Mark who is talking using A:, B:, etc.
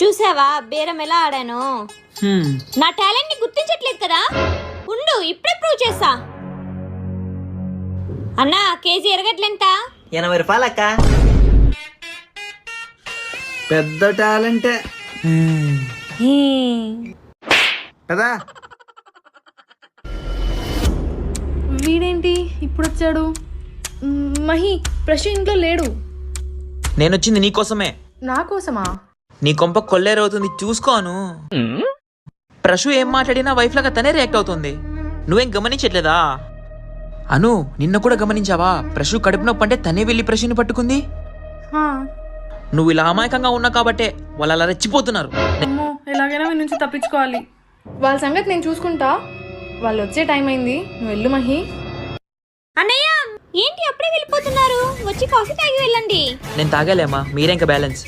A: చూసావా బేరం ఎలా ఆడాను? నా టాలెంట్ ని గుర్తించట్లేదు కదా. ఉండు, ఇప్పుడే ప్రూవ్ చేస్తా. అన్నా, కేజీ ఎరగట్లెంత?
B: 80 రూపాయలు అక్క.
C: పెద్ద టాలెంటే కదా.
D: వీడేంటి ఇప్పుడు వచ్చాడు? మహి, ప్రశ్న ఇంట్లో లేడు.
E: నేనొచ్చింది నీకోసమే.
D: నా కోసమా?
E: నీ కొంప కొల్లేరవుతుంది చూసుకోను. ప్రశు ఏం మాట్లాడినా వైఫ్ లాగా తనే రియాక్ట్ అవుతుంది. నువ్వేం గమనించట్లేదా? అను, నిన్న కూడా గమనించావా? ప్రశు కడుపు నొప్పి అంటే తనే వెళ్ళి ప్రశుని పట్టుకుంది. నువ్వు ఇలా అమాయకంగా ఉన్నావు కాబట్టే వాళ్ళు అలా రెచ్చిపోతున్నారు.
D: అమ్మో, ఎలాగైనా మీ నుంచి తప్పించుకోవాలి. వాళ్ళ సంగతి నేను చూసుకుంటా. వాళ్ళు వచ్చే టైం అయింది, నువ్వు వెళ్ళు మహి.
A: అన్నయ్య, ఏంటి అప్పుడే వెళ్ళిపోతున్నారు? వచ్చి కాఫీ తాగి వెళ్ళండి.
E: నేను తాగాలేమ్మా, మీరే ఇంకా బ్యాలెన్స్.